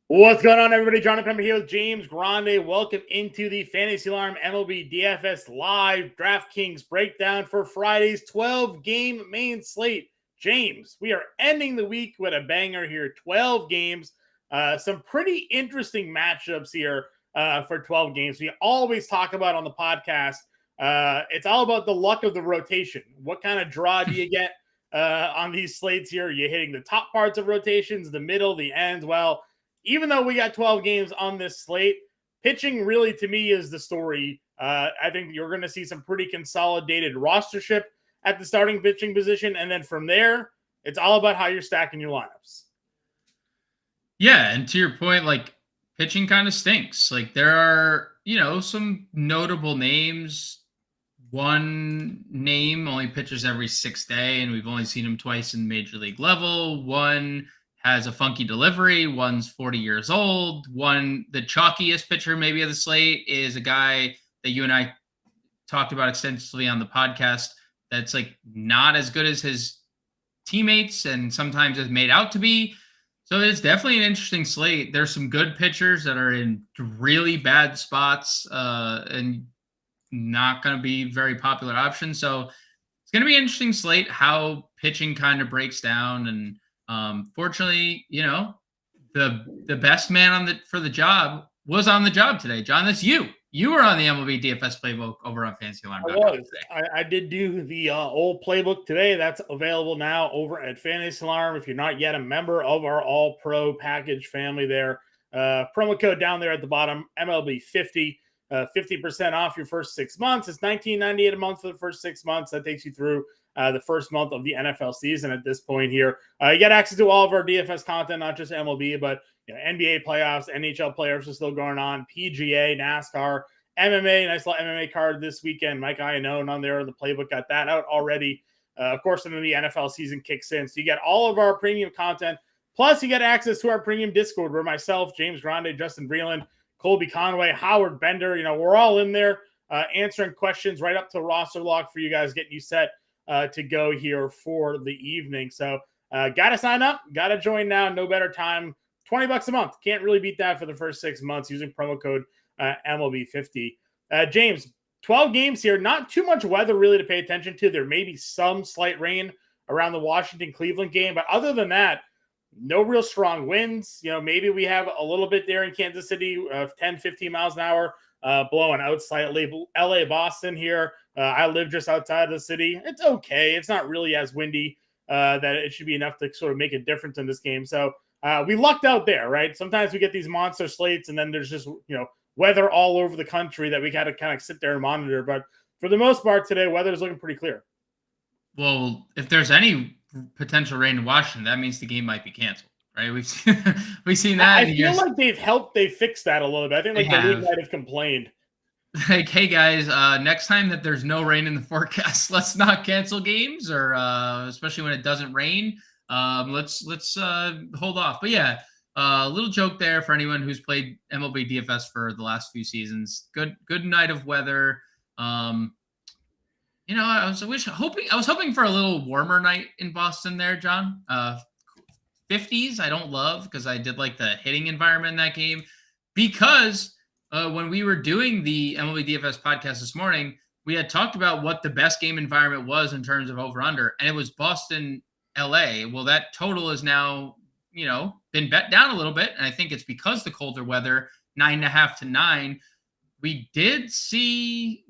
What's going on, everybody? Jon Impemba here with James Grande. Welcome into the Fantasy Alarm MLB DFS Live DraftKings breakdown for Friday's 12-game main slate. James, we are ending the week with a banger here. 12 games. Some pretty interesting matchups here for 12 games. We always talk about on the podcast. It's all about the luck of the rotation. What kind of draw do you get on these slates here? Are you hitting the top parts of rotations, the middle, the ends? Well, even though we got 12 games on this slate, pitching really to me is the story. I think you're going to see some pretty consolidated rostership at the starting pitching position. And then from there, it's all about how you're stacking your lineups. Yeah. And to your point, like pitching kind of stinks. Like there are, some notable names. One name only pitches every 6th day, and we've only seen him twice in major league level. One has a funky delivery. One's 40 years old. The chalkiest pitcher maybe of the slate is a guy that you and I talked about extensively on the podcast that's like not as good as his teammates and sometimes is made out to be. So it's definitely an interesting slate. There's some good pitchers that are in really bad spots and not going to be very popular options. So it's going to be an interesting slate how pitching kind of breaks down. And fortunately, the best man for the job was on the job today. John, that's you. You were on the MLB DFS playbook over on Fantasy Alarm. I did do the old playbook today. That's available now over at Fantasy Alarm. If you're not yet a member of our All Pro package family, there, promo code down there at the bottom, MLB 50. 50% off your first 6 months. It's $19.98 a month for the first 6 months. That takes you through the first month of the NFL season at this point here. You get access to all of our DFS content, not just MLB, but NBA playoffs, NHL playoffs are still going on, PGA, NASCAR, MMA, nice little MMA card this weekend. Mike Iannone on there in the playbook, got that out already. Of course, then the NFL season kicks in. So you get all of our premium content. Plus, you get access to our premium Discord where myself, James Grande, Justin Vreeland, Colby Conway, Howard Bender, we're all in there answering questions right up to roster lock for you guys, getting you set to go here for the evening. So got to sign up, got to join now. No better time. $20 a month. Can't really beat that for the first 6 months using promo code MLB50. James, 12 games here. Not too much weather really to pay attention to. There may be some slight rain around the Washington-Cleveland game, but other than that, no real strong winds. Maybe we have a little bit there in Kansas City of 10, 15 miles an hour, blowing out slightly. LA, Boston here. I live just outside of the city. It's okay. It's not really as windy that it should be enough to sort of make a difference in this game. So we lucked out there, right? Sometimes we get these monster slates and then there's just, weather all over the country that we got to kind of sit there and monitor. But for the most part today, weather is looking pretty clear. Well, if there's any potential rain in Washington, that means the game might be canceled, right? We've seen that. I feel like they fixed that a little bit. I think the league might have complained. Like, hey guys, next time that there's no rain in the forecast, let's not cancel games, or especially when it doesn't rain. Let's hold off. But yeah, a little joke there for anyone who's played MLB DFS for the last few seasons. Good night of weather. I was hoping for a little warmer night in Boston there, John. 50s, I don't love because I did like the hitting environment in that game. Because when we were doing the MLB DFS podcast this morning, we had talked about what the best game environment was in terms of over-under, and it was Boston, LA. Well, that total is now, been bet down a little bit, and I think it's because the colder weather, 9.5 to 9. We did see,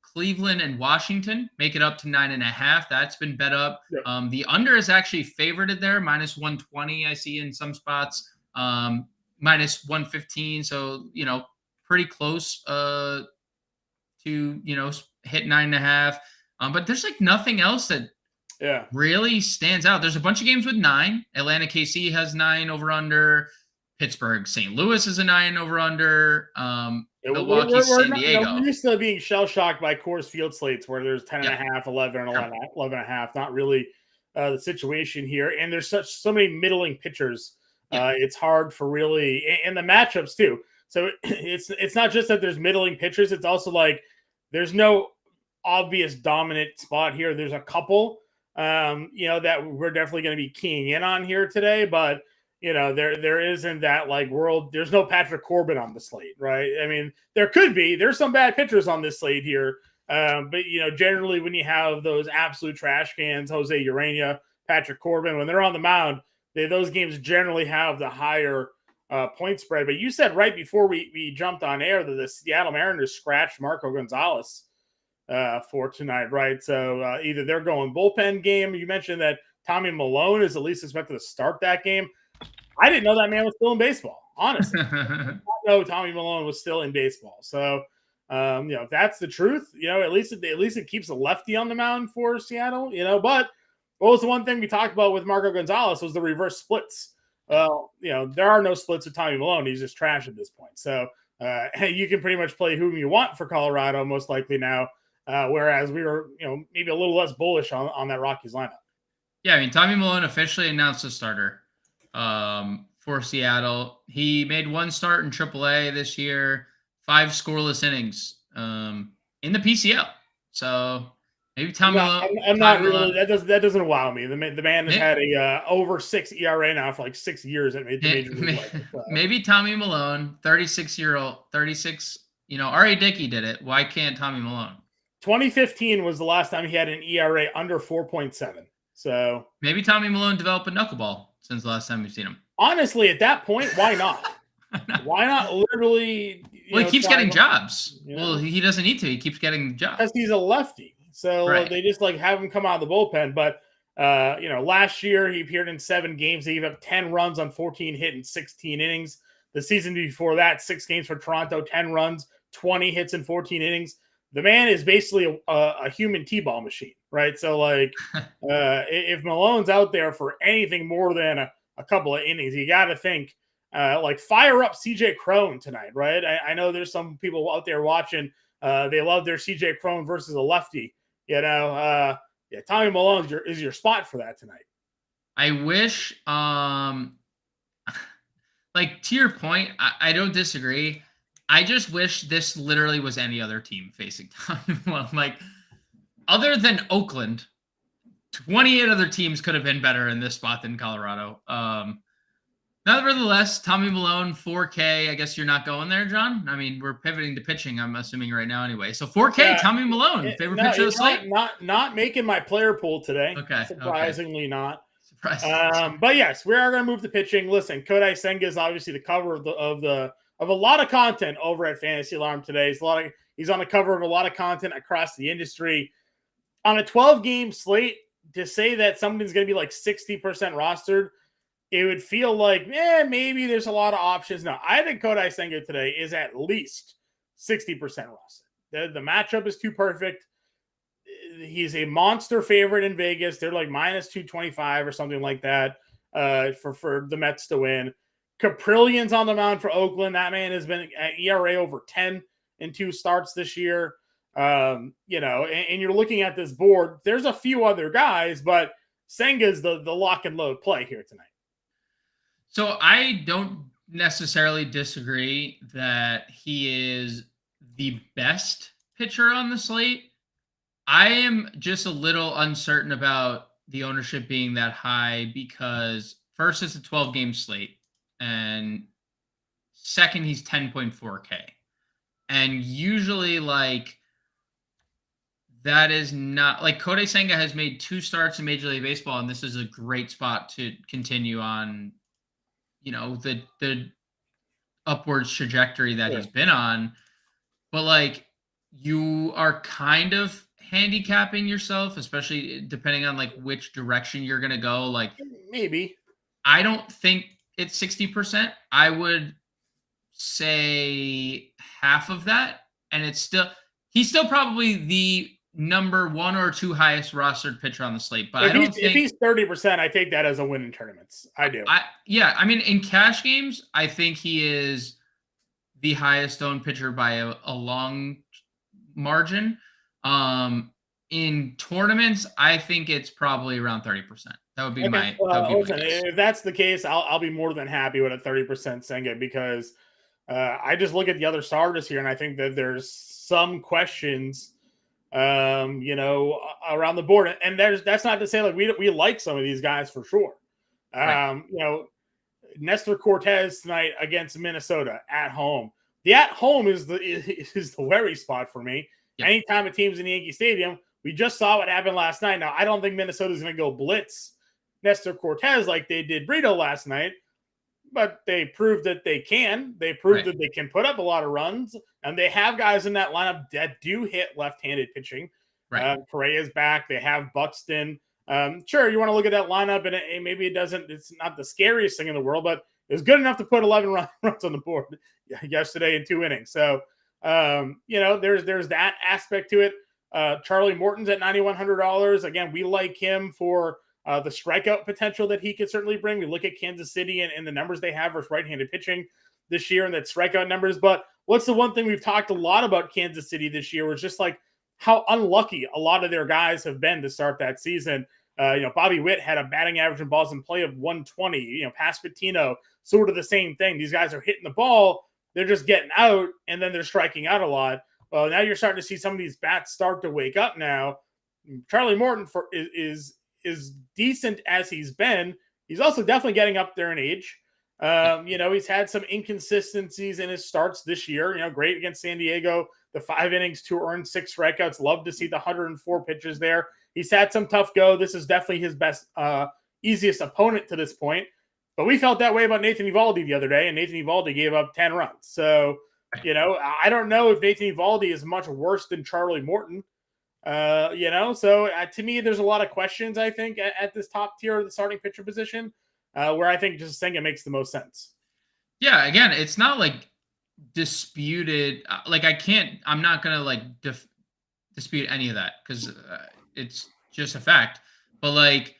Cleveland and Washington make it up to 9.5. That's been bet up. Yep. The under is actually favorited there, minus 120. I see in some spots, minus 115. So, pretty close to, hit 9.5. But there's like nothing else that really stands out. There's a bunch of games with 9. Atlanta KC has 9 over under. Pittsburgh St. Louis is a 9 over under. Milwaukee, San Diego. We're used to being shell shocked by Coors Field slates where there's 10.5, 11, and 11.5. Not really the situation here. And there's so many middling pitchers. It's hard for really, and the matchups too. So it's not just that there's middling pitchers. It's also like there's no obvious dominant spot here. There's a couple, that we're definitely going to be keying in on here today, but there isn't that like world. There's no Patrick Corbin on the slate, right? I mean, there could be. There's some bad pitchers on this slate here, but generally when you have those absolute trash cans, Jose Urena, Patrick Corbin, when they're on the mound, those games generally have the higher point spread. But you said right before we jumped on air that the Seattle Mariners scratched Marco Gonzalez for tonight, right? So either they're going bullpen game. You mentioned that Tommy Milone is at least expected to start that game. I didn't know that man was still in baseball, honestly. I did not know Tommy Milone was still in baseball. So, if that's the truth, at least it keeps a lefty on the mound for Seattle, But what was the one thing we talked about with Marco Gonzalez was the reverse splits. Well, there are no splits with Tommy Milone. He's just trash at this point. So, you can pretty much play whom you want for Colorado, most likely now. Whereas we were, maybe a little less bullish on that Rockies lineup. Yeah, I mean, Tommy Milone officially announced a starter for Seattle. He made one start in AAA this year, 5 scoreless innings in the PCL. So maybe Tommy Milone. I'm not really. That doesn't wow me. The man has had a over 6 ERA now for like 6 years at major league level. So. Maybe Tommy Milone, 36-year-old, R.A. Dickey did it. Why can't Tommy Milone? 2015 was the last time he had an ERA under 4.7. So maybe Tommy Milone developed a knuckleball since the last time we've seen him. Honestly, at that point, why not? Why not literally? Well, he keeps getting jobs. Well, he doesn't need to. He keeps getting jobs because he's a lefty. So they just have him come out of the bullpen. But last year he appeared in 7 games. He gave up 10 runs on 14 hit in 16 innings. The season before that, 6 games for Toronto, 10 runs, 20 hits in 14 innings. The man is basically a human T-ball machine, right? So, if Malone's out there for anything more than a couple of innings, you got to think, fire up CJ Cron tonight, right? I know there's some people out there watching. They love their CJ Cron versus a lefty. Tommy Milone is your spot for that tonight. I wish, to your point, I don't disagree. I just wish this literally was any other team facing Tommy Milone. Other than Oakland, 28 other teams could have been better in this spot than Colorado. Nevertheless, Tommy Milone, 4K. I guess you're not going there, John? I mean, we're pivoting to pitching, I'm assuming right now anyway. So 4K, Tommy Milone, favorite pitcher of the slate? Not making my player pool today. Okay. Surprisingly not. But yes, we are going to move to pitching. Listen, Kodai Senga is obviously the cover of a lot of content over at Fantasy Alarm today. He's on the cover of a lot of content across the industry. On a 12-game slate, to say that something's going to be 60% rostered, it would feel like, maybe there's a lot of options. No, I think Kodai Senga today is at least 60% rostered. The matchup is too perfect. He's a monster favorite in Vegas. They're minus 225 or something like that for the Mets to win. Caprillions on the mound for Oakland. That man has been at ERA over 10 in 2 starts this year. And you're looking at this board. There's a few other guys, but Senga's the lock and load play here tonight. So I don't necessarily disagree that he is the best pitcher on the slate. I am just a little uncertain about the ownership being that high because first, it's a 12-game slate. And second, he's 10.4K. And usually, that is not Kodai Senga has made 2 starts in Major League Baseball, and this is a great spot to continue on, the upwards trajectory that he's been on. But you are kind of handicapping yourself, especially depending on which direction you're going to go. Maybe. I don't think it's 60%. I would say half of that, and he's still probably the number 1 or 2 highest rostered pitcher on the slate. But if he's 30%, I take that as a win in tournaments. I do. I mean, in cash games, I think he is the highest owned pitcher by a long margin. In tournaments, I think it's probably around 30%. That would be my guess. If that's the case, I'll be more than happy with a 30% Senga because I just look at the other starters here and I think that there's some questions, around the board. And that's not to say we like some of these guys for sure. Right. Nestor Cortez tonight against Minnesota at home. The at home is the worry spot for me. Yep. Anytime a team's in Yankee Stadium, we just saw what happened last night. Now, I don't think Minnesota's going to go blitz Nestor Cortez like they did Brito last night, but they proved that they can. They proved that they can put up a lot of runs, and they have guys in that lineup that do hit left-handed pitching. Correa's back. They have Buxton. Sure, you want to look at that lineup, and maybe it's not the scariest thing in the world, but it's good enough to put 11 runs on the board yesterday in 2 innings. So, there's that aspect to it. Charlie Morton's at $9,100. Again, we like him for the strikeout potential that he could certainly bring. We look at Kansas City and the numbers they have versus right-handed pitching this year and that strikeout numbers. But what's the one thing we've talked a lot about Kansas City this year was just like how unlucky a lot of their guys have been to start that season. Bobby Witt had a batting average in balls in play of 120. Pasquantino, sort of the same thing. These guys are hitting the ball. They're just getting out, and then they're striking out a lot. Well, now you're starting to see some of these bats start to wake up now. Charlie Morton is decent as he's been. He's also definitely getting up there in age. He's had some inconsistencies in his starts this year. Great against San Diego, the 5 innings, 2 earned, 6 strikeouts. Love to see the 104 pitches there. He's had some tough go. This is definitely his best, easiest opponent to this point. But we felt that way about Nathan Eovaldi the other day, and Nathan Eovaldi gave up 10 runs. So, I don't know if Nathan Eovaldi is much worse than Charlie Morton. So to me, there's a lot of questions, I think, at this top tier of the starting pitcher position, where I think just Senga makes the most sense. Yeah, again, it's not like disputed. Like I'm not going to dispute any of that because it's just a fact. But like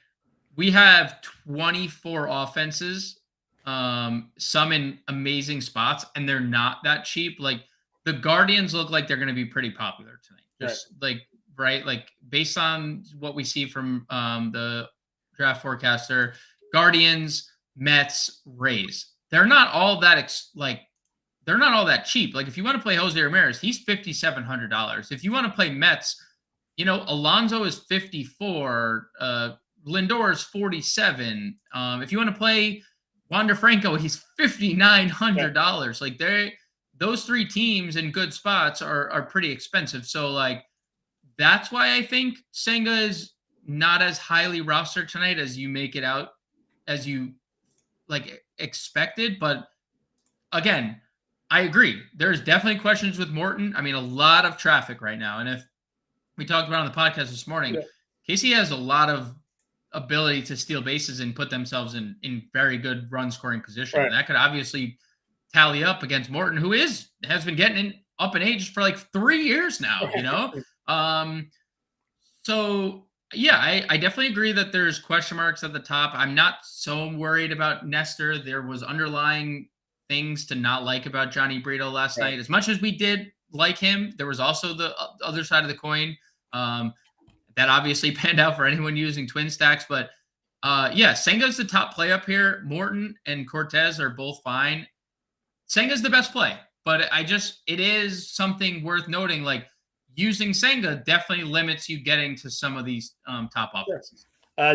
we have 24 offenses, some in amazing spots, and they're not that cheap. Like the Guardians look like they're going to be pretty popular tonight. Just right. Like based on what we see from the draft forecaster, Guardians, Mets, Rays. They're not all that they're not all that cheap. Like if you want to play Jose Ramirez, he's $5,700. If you want to play Mets, Alonso is 54. Lindor is 47. If you want to play Wander Franco, he's $5,900. Like those 3 teams in good spots are pretty expensive. So like that's why I think Senga is not as highly rostered tonight as you make it out, as you expected. But again, I agree. There's definitely questions with Morton. I mean, a lot of traffic right now. And if we talked about on the podcast this morning, Casey has a lot of ability to steal bases and put themselves in very good run scoring position. Right. And that could obviously tally up against Morton, who has been getting up in age for like 3 years now, So yeah, I definitely agree that there's question marks at the top. I'm not so worried about Nestor. There was underlying things to not like about Johnny Brito last night. As much as we did like him, there was also the other side of the coin. That obviously panned out for anyone using twin stacks. But Senga's the top play up here. Morton and Cortez are both fine. Senga's the best play. But it is something worth noting. Like using Senga definitely limits you getting to some of these top offenses.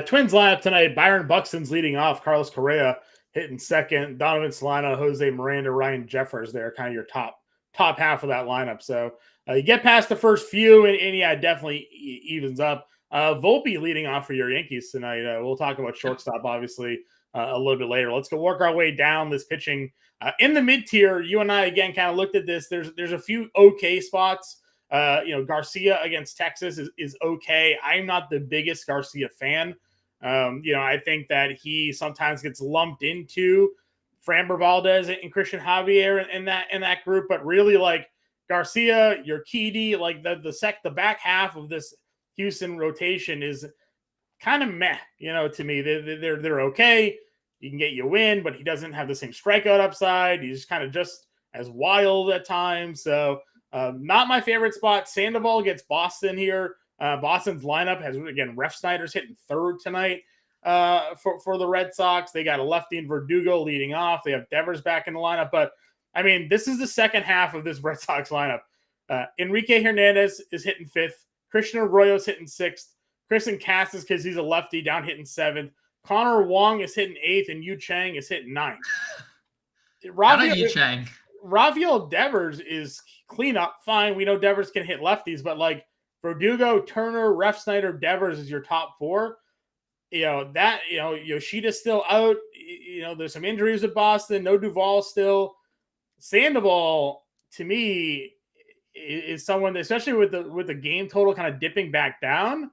Twins lineup tonight. Byron Buxton's leading off. Carlos Correa hitting second. Donovan Solano, Jose Miranda, Ryan Jeffers. They're kind of your top half of that lineup. So you get past the first few, and it definitely evens up. Volpe leading off for your Yankees tonight. We'll talk about shortstop, obviously, a little bit later. Let's go work our way down this pitching. In the mid-tier, you and I, again, kind of looked at this. There's a few okay spots. Garcia against Texas is okay. I'm not the biggest Garcia fan. I think that he sometimes gets lumped into Framber Valdez and Christian Javier in that group, but really like Garcia, Urquidy, like the back half of this Houston rotation is kind of meh, to me. They're okay. You can get you a win, but he doesn't have the same strikeout upside. He's kind of just as wild at times. So not my favorite spot. Sandoval gets Boston here. Boston's lineup has, again, Ref Snyder's hitting third tonight for the Red Sox. They got a lefty in Verdugo leading off. They have Devers back in the lineup. But, I mean, this is the second half of this Red Sox lineup. Enrique Hernandez is hitting fifth. Christian Arroyo's hitting sixth. Christian Cassis, because he's a lefty, down hitting seventh. Connor Wong is hitting 8th, and Yu Chang is hitting 9th. Yu Chang. Rafael Devers is cleanup, fine. We know Devers can hit lefties, but like Verdugo, Turner, Refsnyder, Devers is your top 4. Yoshida's still out. There's some injuries at Boston. No Duvall still. Sandoval, to me, is someone that, especially with the game total kind of dipping back down,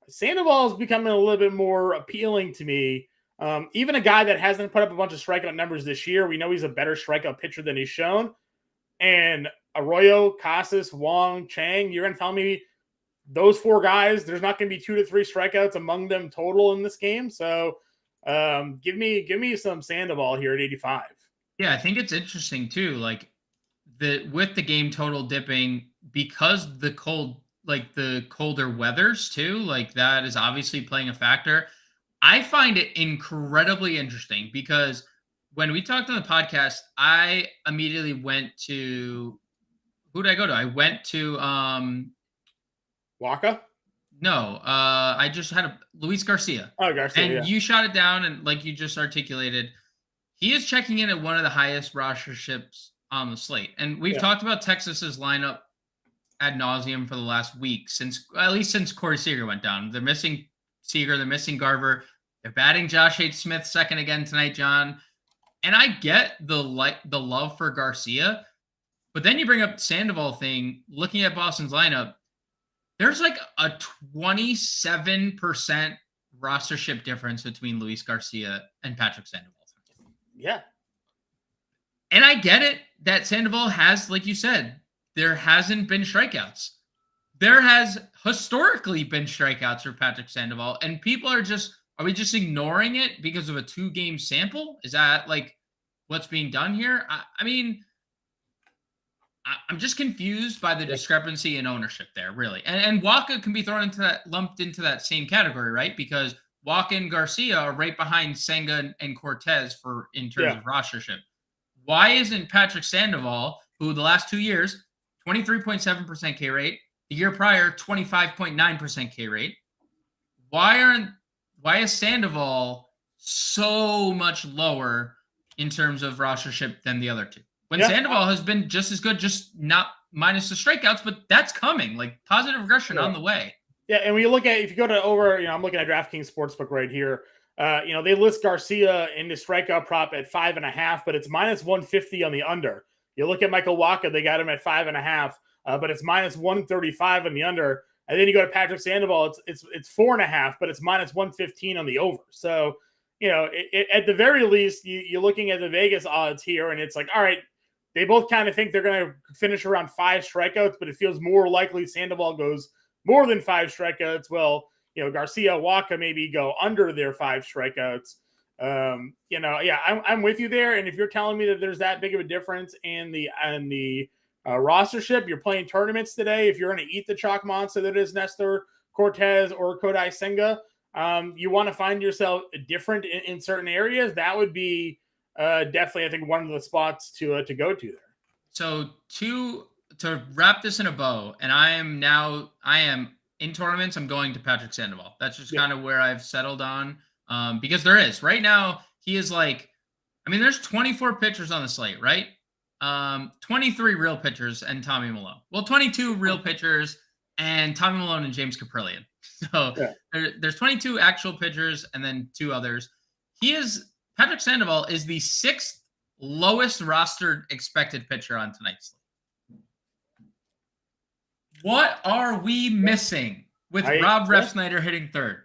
Sandoval is becoming a little bit more appealing to me. Even a guy that hasn't put up a bunch of strikeout numbers this year, we know he's a better strikeout pitcher than he's shown. And Arroyo, Casas, Wong, Chang, you're going to tell me those 4 guys, there's not going to be 2 to 3 strikeouts among them total in this game. So give me some Sandoval here at 85. Yeah, I think it's interesting too. Like with the game total dipping, because the colder weathers too, like that is obviously playing a factor. I find it incredibly interesting because when we talked on the podcast, I immediately went to, who did I go to? I went to Waka? No, I just had Luis Garcia. Oh, Garcia. And yeah. You shot it down, and like you just articulated, he is checking in at one of the highest rosterships on the slate. And we've talked about Texas's lineup ad nauseum for the last week, at least since Corey Seager went down. They're missing Seager, they're missing Garver, they're batting Josh H. Smith second again tonight, John. And I get the love for Garcia, but then you bring up Sandoval thing, looking at Boston's lineup, there's like a 27% rostership difference between Luis Garcia and Patrick Sandoval. Yeah. And I get it that Sandoval has, like you said, there hasn't been strikeouts. There has historically been strikeouts for Patrick Sandoval, and people are we just ignoring it because of a 2-game sample? Is that like what's being done here? I mean, I'm just confused by the discrepancy in ownership there, really. And Waka can be lumped into that same category, right? Because Waka and Garcia are right behind Senga and Cortez in terms of rostership. Why isn't Patrick Sandoval, who the last 2 years, 23.7% K rate, the year prior, 25.9% K rate, why is Sandoval so much lower in terms of rostership than the other 2? When Sandoval has been just as good, just not minus the strikeouts, but that's coming, like positive regression on the way. Yeah, and when you look at, if you go to I'm looking at DraftKings Sportsbook right here. They list Garcia in the strikeout prop at 5.5, but it's minus 150 on the under. You look at Michael Waka, they got him at 5.5, but it's minus 135 on the under. And then you go to Patrick Sandoval, it's 4.5, but it's minus 115 on the over. So, at the very least, you're looking at the Vegas odds here, and it's like, all right, they both kind of think they're going to finish around 5 strikeouts, but it feels more likely Sandoval goes more than 5 strikeouts. Well, Garcia, Waka maybe go under their 5 strikeouts. I'm with you there. And if you're telling me that there's that big of a difference in the rostership, you're playing tournaments today. If you're going to eat the chalk monster that is Nestor Cortez or Kodai Senga, you want to find yourself different in certain areas. That would be definitely, I think, one of the spots to go to there. So to wrap this in a bow, and I am in tournaments, I'm going to Patrick Sandoval. That's just kind of where I've settled on, because there is right now, he is like, there's 24 pitchers on the slate, right? 23 real pitchers and Tommy Milone. Well, 22 real pitchers and Tommy Milone and James Caprillion. So there's 22 actual pitchers and then 2 others. Patrick Sandoval is the 6th lowest rostered expected pitcher on tonight's slate. What are we missing with Rob Refsnyder hitting 3rd?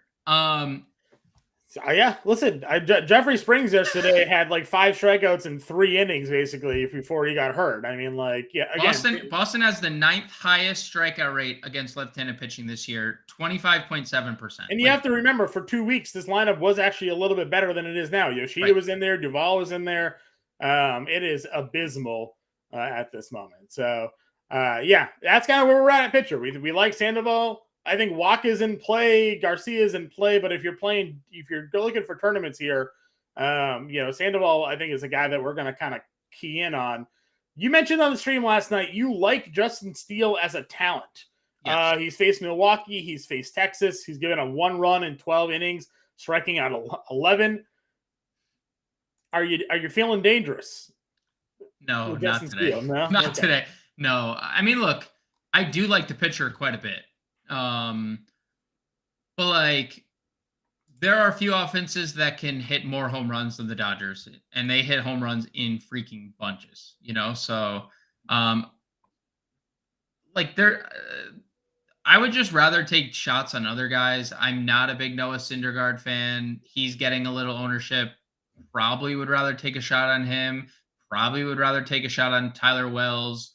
Listen, Jeffrey Springs yesterday had like 5 strikeouts in 3 innings, basically, before he got hurt. Again, Boston has the 9th highest strikeout rate against left-handed pitching this year, 25.7%. And you have to remember, for 2 weeks, this lineup was actually a little bit better than it is now. Yoshida was in there, Duvall was in there. It is abysmal at this moment. So, that's kind of where we're at pitcher. We like Sandoval. I think Waka's in play, Garcia's in play, but if you're looking for tournaments here, Sandoval, I think, is a guy that we're going to kind of key in on. You mentioned on the stream last night, you like Justin Steele as a talent. Yes. He's faced Milwaukee, he's faced Texas, he's given a 1 run in 12 innings, striking out 11. Are you feeling dangerous? No, With not Justin today. Steele? No? Not Okay. today. No. I mean, look, I do like the pitcher quite a bit. But like there are a few offenses that can hit more home runs than the Dodgers, and they hit home runs in freaking bunches, you know? So, um, like I would just rather take shots on other guys. I'm not a big Noah Syndergaard fan. He's getting a little ownership. Probably would rather take a shot on him. Probably would rather take a shot on Tyler Wells.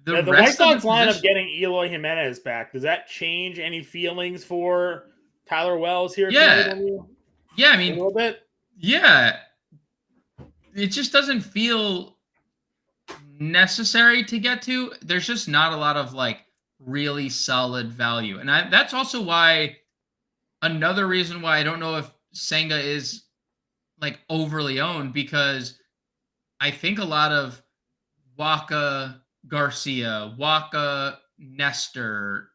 The Yeah, the White rest of the Sox lineup position, getting Eloy Jimenez back, does that change any feelings for Tyler Wells here tonight yeah, on you? yeah. I A mean, little bit? yeah. It just doesn't feel necessary to get to. There's just not a lot of like really solid value, and that's also why another reason why I don't know if Senga is like overly owned, because I think a lot of Waka Garcia, Waka Nestor,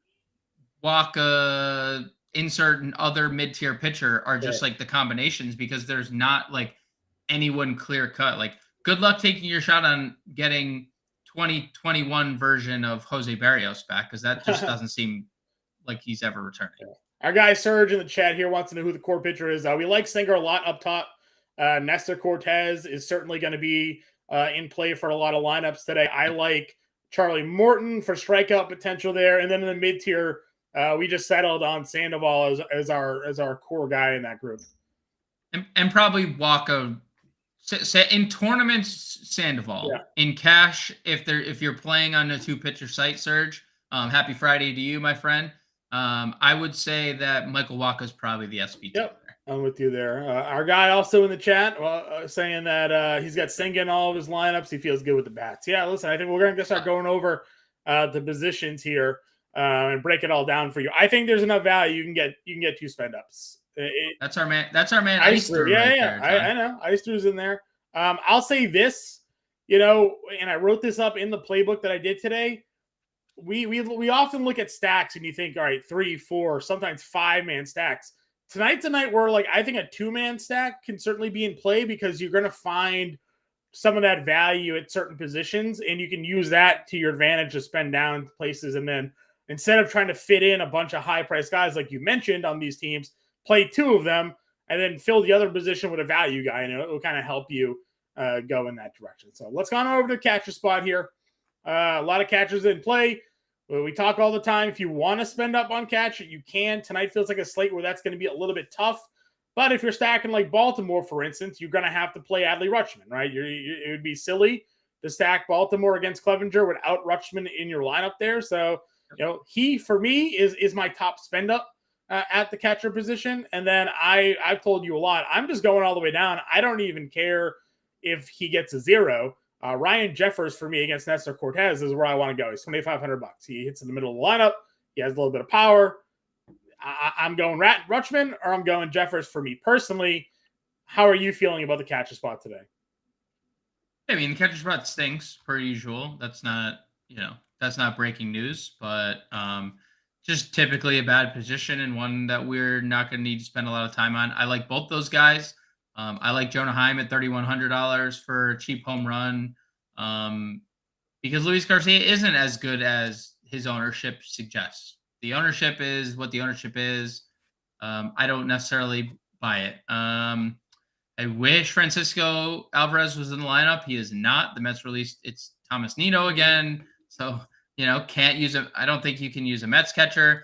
Waka insert and other mid-tier pitcher are Yeah. just like the combinations, because there's not like anyone clear cut. Like good luck taking your shot on getting 2021 version of Jose Barrios back, because that just doesn't seem like he's ever returning. Our guy Serge in the chat here wants to know who the core pitcher is. We like Singer a lot up top. Nestor Cortez is certainly going to be in play for a lot of lineups today. I like Charlie Morton for strikeout potential there, and then in the mid tier, we just settled on Sandoval as our core guy in that group, and probably Waka. In tournaments, Sandoval. Yeah. In cash, if you're playing on a 2-pitcher site, Surge, happy Friday to you, my friend. I would say that Michael Wacha is probably the SP2. Yep, I'm with you there. Our guy also in the chat saying that he's got Senga in all of his lineups. He feels good with the bats. Yeah, listen, I think we're going to start going over the positions here and break it all down for you. I think there's enough value. You can get 2 spend ups. That's our man. That's our man. Ice Through. Yeah. I know. Ice Through's in there. I'll say this, and I wrote this up in the playbook that I did today. We often look at stacks and you think, all right, 3, 4, sometimes 5-man stacks. Tonight's a night where, like, I think a 2-man stack can certainly be in play, because you're going to find some of that value at certain positions, and you can use that to your advantage to spend down places. And then instead of trying to fit in a bunch of high-priced guys like you mentioned on these teams, play 2 of them and then fill the other position with a value guy, and it will kind of help you go in that direction. So let's go on over to the catcher spot here. A lot of catchers in play. We talk all the time. If you want to spend up on catcher, you can. Tonight feels like a slate where that's going to be a little bit tough. But if you're stacking like Baltimore, for instance, you're going to have to play Adley Rutschman, right? It would be silly to stack Baltimore against Clevenger without Rutschman in your lineup there. So, he, for me, is my top spend up at the catcher position. And then I've told you a lot. I'm just going all the way down. I don't even care if he gets a 0. Ryan Jeffers for me against Nestor Cortez is where I want to go. He's $2,500. He hits in the middle of the lineup. He has a little bit of power. I'm going Rutschman, or I'm going Jeffers for me personally. How are you feeling about the catcher spot today? I mean, the catcher spot stinks per usual. That's not breaking news, but just typically a bad position, and one that we're not going to need to spend a lot of time on. I like both those guys. I like Jonah Heim at $3,100 for a cheap home run, because Luis Garcia isn't as good as his ownership suggests. The ownership is what the ownership is. I don't necessarily buy it. I wish Francisco Alvarez was in the lineup. He is not. The Mets released it's Thomas Nino again, so can't use him. I don't think you can use a Mets catcher.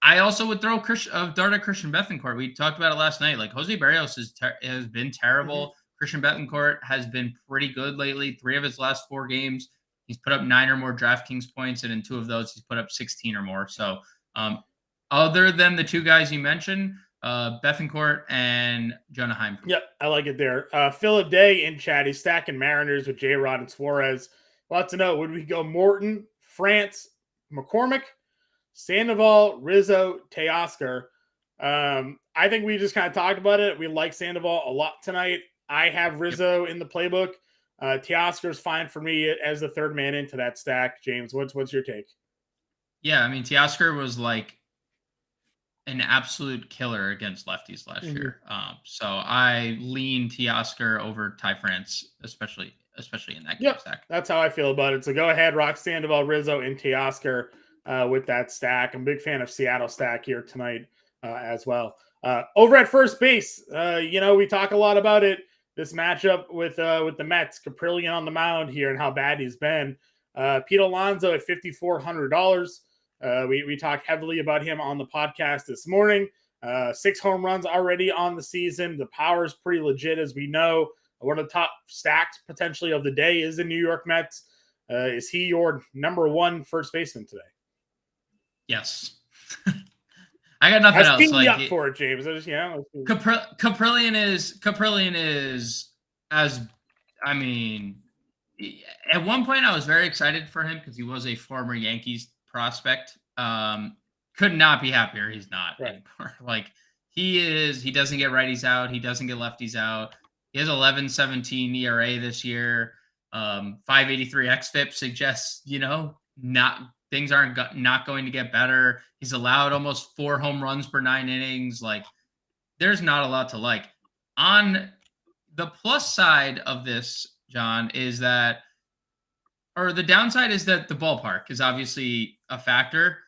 I also would throw dart at Christian Bethancourt. We talked about it last night. Like Jose Barrios has been terrible. Mm-hmm. Christian Bethancourt has been pretty good lately. 3 of his last 4 games, he's put up 9 or more DraftKings points, and in 2 of those, he's put up 16 or more. So, other than the 2 guys you mentioned, Bethancourt and Jonah Heim. Yep, I like it there. Philip Day in chat. He's stacking Mariners with J-Rod and Suarez. Wants to know, would we go Morton, France, McCormick, Sandoval, Rizzo, Teoscar? I think we just kind of talked about it. We like Sandoval a lot tonight. I have Rizzo in the playbook. Teoscar is fine for me as the 3rd man into that stack. James, what's your take? Yeah, I mean, Teoscar was like an absolute killer against lefties last year. So I lean Teoscar over Ty France, especially in that game Yep, stack. that's how I feel about it. So go ahead, rock Sandoval, Rizzo, and Teoscar with that stack. I'm a big fan of Seattle stack here tonight as well. Over at first base, we talk a lot about it. This matchup with the Mets, Caprillion on the mound here, and how bad he's been. Pete Alonso at $5,400. We talked heavily about him on the podcast this morning. 6 home runs already on the season. The power is pretty legit, as we know. One of the top stacks potentially of the day is the New York Mets. Is he your number one first baseman today? Yes. I got nothing else. Like up for it, James. Caprillion is as, I mean, at one point I was very excited for him because he was a former Yankees prospect. Could not be happier. He's not anymore. Like he doesn't get righties out. He doesn't get lefties out. He has 11.17 ERA this year. 583 xFIP suggests, things aren't not going to get better. He's allowed almost 4 home runs per 9 innings. Like, there's not a lot to like. On the plus side of this, John, is that, or the downside is that the ballpark is obviously a factor.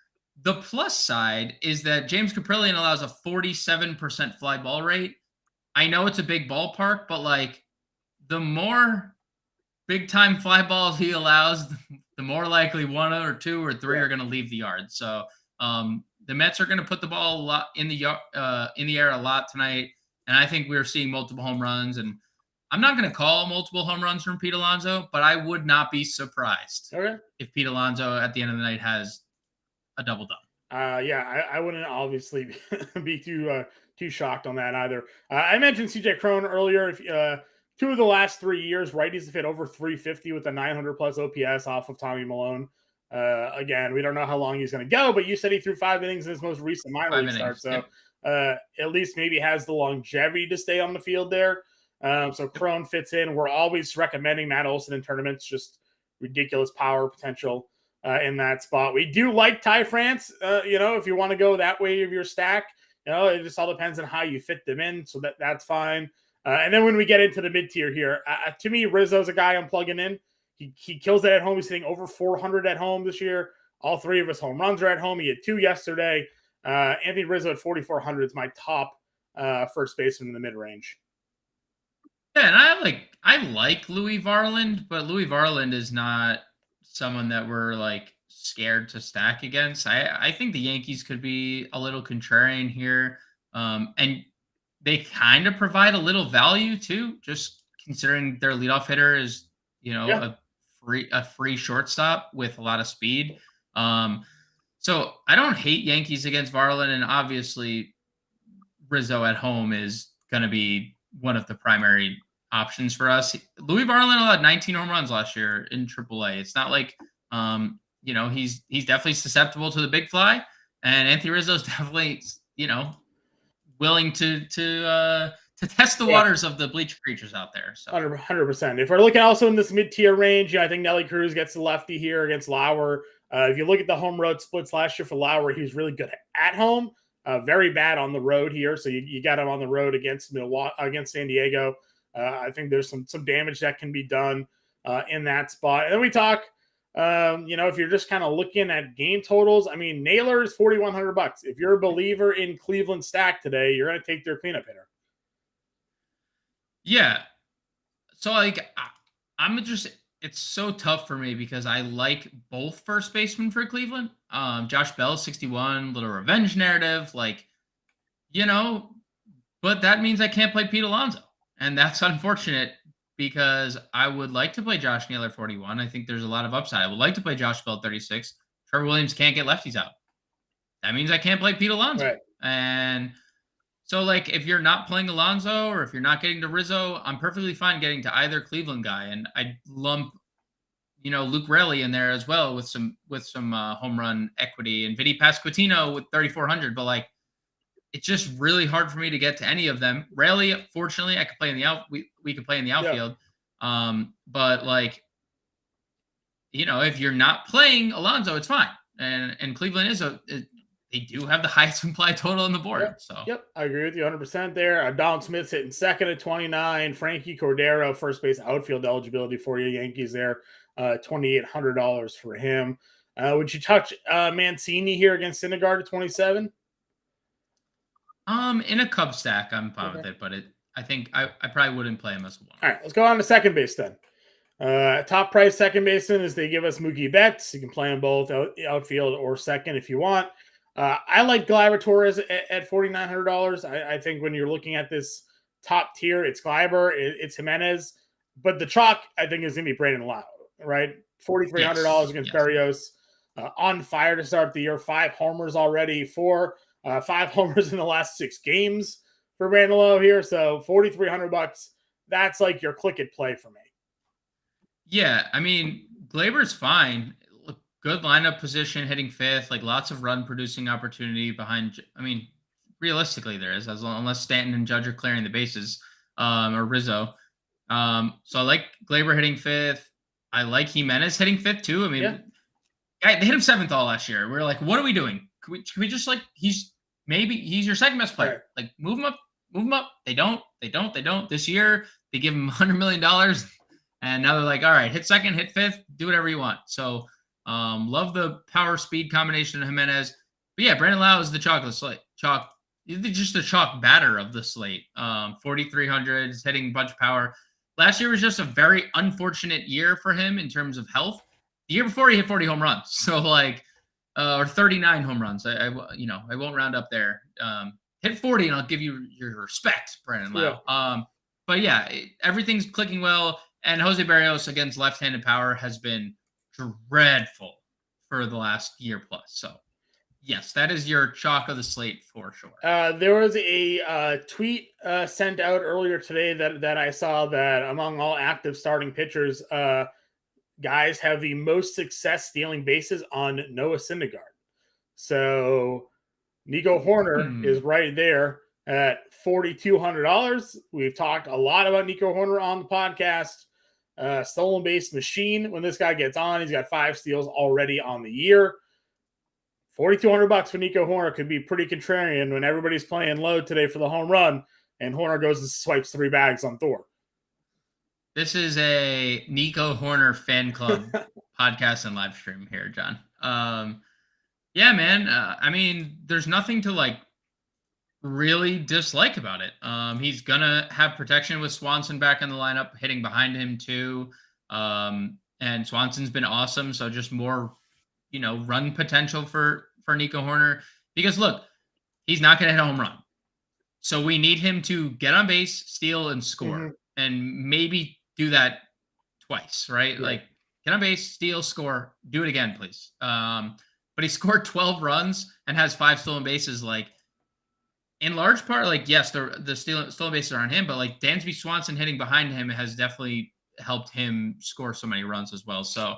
The plus side is that James Caprillion allows a 47% fly ball rate. I know it's a big ballpark, but like the more big time fly balls he allows, the more likely 1 or 2 or 3 are going to leave the yard. So the Mets are going to put the ball a lot in the air a lot tonight, and I think we're seeing multiple home runs. And I'm not going to call multiple home runs from Pete Alonso, but I would not be surprised if Pete Alonso at the end of the night has a double-double. I wouldn't obviously be too shocked on that either. I mentioned CJ Cron earlier. If 2 of the last 3 years, righties have hit over 350 with a 900 plus OPS off of Tommy Milone. Again, we don't know how long he's going to go, but you said he threw 5 innings in his most recent minor league start. So at least maybe has the longevity to stay on the field there. So Cron fits in. We're always recommending Matt Olson in tournaments, just ridiculous power potential in that spot. We do like Ty France, if you want to go that way of your stack. It just all depends on how you fit them in. So that's fine. And then when we get into the mid-tier here, to me, Rizzo's a guy I'm plugging in. He kills it at home. He's hitting over 400 at home this year. All 3 of his home runs are at home. He had 2 yesterday. Anthony Rizzo at 4,400 is my top first baseman in the mid-range. Yeah, and I like Louis Varland, but Louis Varland is not someone that we're like scared to stack against. I think the Yankees could be a little contrarian here. And they kind of provide a little value too, just considering their leadoff hitter is, a free shortstop with a lot of speed. So I don't hate Yankees against Varland, and obviously Rizzo at home is going to be one of the primary options for us. Louis Varland allowed 19 home runs last year in AAA. It's not like, he's definitely susceptible to the big fly, and Anthony Rizzo is definitely, willing to test the waters of the bleacher creatures out there. So 100%. If we're looking also in this mid-tier range, I think Nelly Cruz gets the lefty here against Lauer. If you look at the home road splits last year for Lauer, he was really good at home, very bad on the road here. So you got him on the road against San Diego. I think there's some damage that can be done in that spot. And then we talk, if you're just kind of looking at game totals, I mean, Naylor is $4,100. If you're a believer in Cleveland stack today, you're going to take their cleanup hitter. Yeah. So it's so tough for me because I like both first basemen for Cleveland. Josh Bell, 61, little revenge narrative, but that means I can't play Pete Alonso. And that's unfortunate because I would like to play Josh Naylor 41. I think there's a lot of upside. I would like to play Josh Bell 36. Trevor Williams can't get lefties out. That means I can't play Pete Alonso. Right. And so, if you're not playing Alonso or if you're not getting to Rizzo, I'm perfectly fine getting to either Cleveland guy. And I lump, Luke Raley in there as well with some home run equity, and Vinny Pasquantino with 3,400. But it's just really hard for me to get to any of them. Rarely, fortunately, I could play in the we could play in the outfield. Yeah. But if you're not playing Alonso, it's fine. And Cleveland they do have the highest implied total on the board. Yep, I agree with you 100% there. Donald Smith's hitting second at 29. Frankie Cordero, first base outfield eligibility for you Yankees there, $2,800 for him. Would you touch Mancini here against Syndergaard at 27? In a Cub stack, I'm fine with it, but I think I probably wouldn't play him as a one. All right, let's go on to second base then. Top price second baseman is they give us Mookie Betts. You can play them both outfield or second if you want. I like Gleyber Torres at $4,900. I think when you're looking at this top tier, it's Gleyber, it's Jimenez, but the chalk I think is going to be Brandon Lau, right? $4,300 against Berrios. On fire to start the year, 5 homers already, 5 homers in the last 6 games for Brandon Lau here. So $4,300. That's like your click it play for me. Yeah, I mean, Glaber's fine. Good lineup position, hitting 5th, like lots of run producing opportunity behind. I mean, realistically, there is, unless Stanton and Judge are clearing the bases, or Rizzo. So I like Gleyber hitting 5th. I like Jimenez hitting 5th too. I mean, they hit him 7th all last year. We were like, what are we doing? Can we just like he's your second best player. Right. Like move him up. They don't. This year they give him $100 million. And now they're like, all right, hit second, hit 5th, do whatever you want. So love the power speed combination of Jimenez. But yeah, Brandon Lau is the chalk of the slate. Just the chalk batter of the slate. 4,300, is hitting a bunch of power. Last year was just a very unfortunate year for him in terms of health. The year before he hit 40 home runs. So like, or 39 home runs. I won't round up there. Hit 40 and I'll give you your respect, Brandon Lau. Yeah. But yeah, everything's clicking well. And Jose Berrios against left-handed power has been dreadful for the last year plus. So, yes, that is your chalk of the slate for sure. There was a tweet sent out earlier today that I saw that among all active starting pitchers, guys have the most success stealing bases on Noah Syndergaard. So, Nico Hoerner is right there at $4,200. We've talked a lot about Nico Hoerner on the podcast. Stolen base machine. When this guy gets on, he's got 5 steals already on the year. $4,200 for Nico Hoerner could be pretty contrarian when everybody's playing low today for the home run, and Hoerner goes and swipes 3 bags on Thor. This is a Nico Hoerner fan club podcast and live stream here, John. Yeah, man. I mean, there's nothing to like really dislike about it. He's gonna have protection with Swanson back in the lineup, hitting behind him too. And Swanson's been awesome. So just more, run potential for Nico Hoerner. Because look, he's not gonna hit a home run. So we need him to get on base, steal, and score. And maybe do that twice, right? Like get on base, steal, score, do it again, please. But he scored 12 runs and has 5 stolen bases. Like, in large part, like, yes, the stolen bases are on him, but like Dansby Swanson hitting behind him has definitely helped him score so many runs as well. So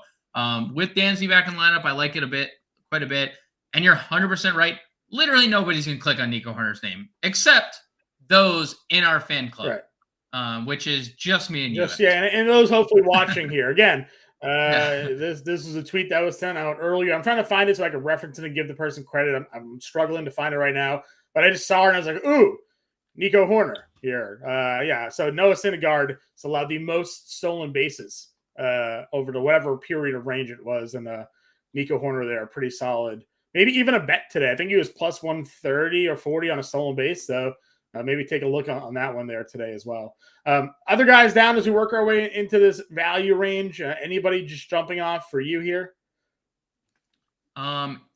with Dansby back in the lineup, I like it quite a bit. And you're 100% right. Literally nobody's going to click on Nico Hoerner's name except those in our fan club, which is just me and you. And those hopefully watching here. Again, this is a tweet that was sent out earlier. I'm trying to find it so I can reference it and give the person credit. I'm struggling to find it right now. But I just saw her and I was like, ooh, Nico Hoerner here. So Noah Syndergaard has allowed the most stolen bases over to whatever period of range it was. And Nico Hoerner there, pretty solid. Maybe even a bet today. I think he was plus 130 or 40 on a stolen base. So maybe take a look on that one there today as well. Other guys down as we work our way into this value range. Anybody just jumping off for you here?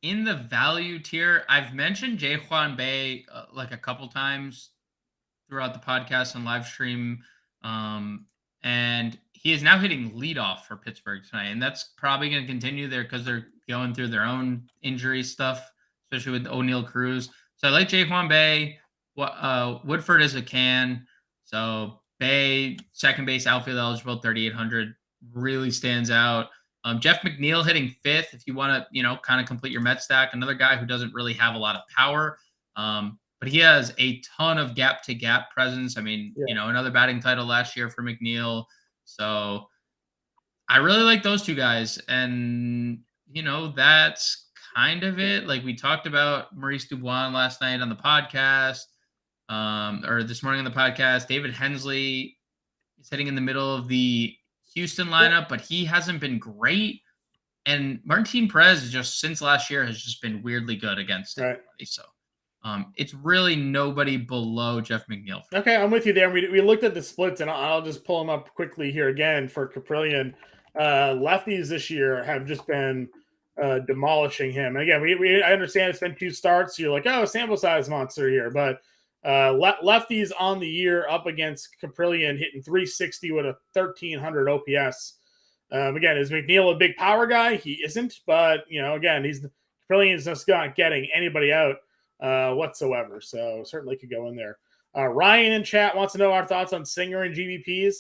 In the value tier, I've mentioned Jaquan Bay like a couple times throughout the podcast and live stream. And he is now hitting leadoff for Pittsburgh tonight. And that's probably going to continue there because they're going through their own injury stuff, especially with O'Neal Cruz. So I like Jaquan Bay. Woodford is a can. So Bay, second base, outfield eligible, 3,800, really stands out. Jeff McNeil hitting 5th if you want to, kind of complete your Met stack. Another guy who doesn't really have a lot of power, but he has a ton of gap-to-gap presence. I mean, another batting title last year for McNeil. So I really like those two guys. And, that's kind of it. Like we talked about Maurice Dubois last night on the podcast, or this morning on the podcast. David Hensley is hitting in the middle of the Houston lineup, but he hasn't been great. And Martin Perez just since last year has just been weirdly good against everybody. So it's really nobody below Jeff McNeil. Okay, I'm with you there. We looked at the splits, and I'll just pull them up quickly here again for Caprillion. Lefties this year have just been demolishing him. And again, I understand it's been 2 starts. So you're like, oh, sample size monster here. But lefties on the year up against Caprillion hitting 360 with a 1,300 OPS. Again, is McNeil a big power guy? He isn't. But, again, Caprilion's just not getting anybody out whatsoever. So certainly could go in there. Ryan in chat wants to know our thoughts on Singer and GBPs.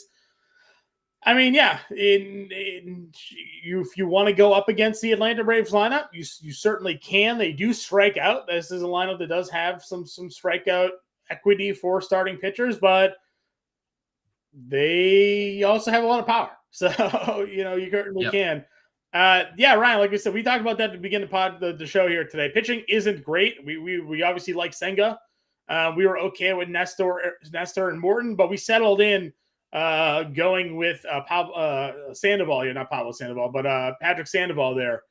I mean, yeah, if you want to go up against the Atlanta Braves lineup, you certainly can. They do strike out. This is a lineup that does have some strikeout equity for starting pitchers, but they also have a lot of power. So, you certainly can. Yeah, Ryan, like we said, we talked about that to begin the show here today. Pitching isn't great. We obviously like Senga. We were okay with Nestor and Morton, but we settled in going with Sandoval, not Pablo Sandoval, but Patrick Sandoval there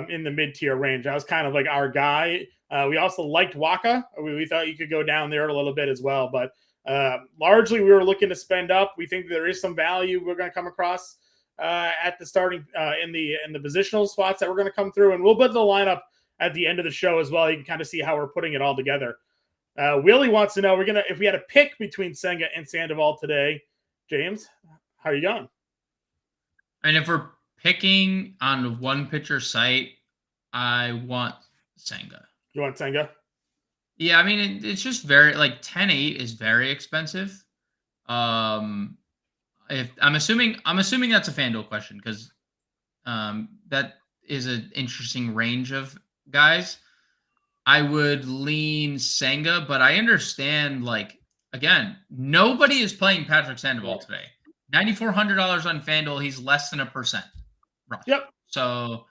in the mid-tier range. That was kind of like our guy. We also liked Waka. We thought you could go down there a little bit as well, but largely we were looking to spend up. We think there is some value we're going to come across at the starting in the positional spots that we're going to come through, and we'll put the lineup at the end of the show as well. You can kind of see how we're putting it all together. Willie wants to know if we had a pick between Senga and Sandoval today. James, how are you going? And if we're picking on one pitcher site, I want Senga. You want Senga? Yeah, I mean it's just very 10-8 is very expensive. If I'm assuming that's a FanDuel question because that is an interesting range of guys. I would lean Senga, but I understand again, nobody is playing Patrick Sandoval today. $9,400 on FanDuel, he's less than 1%. Right. Yep. So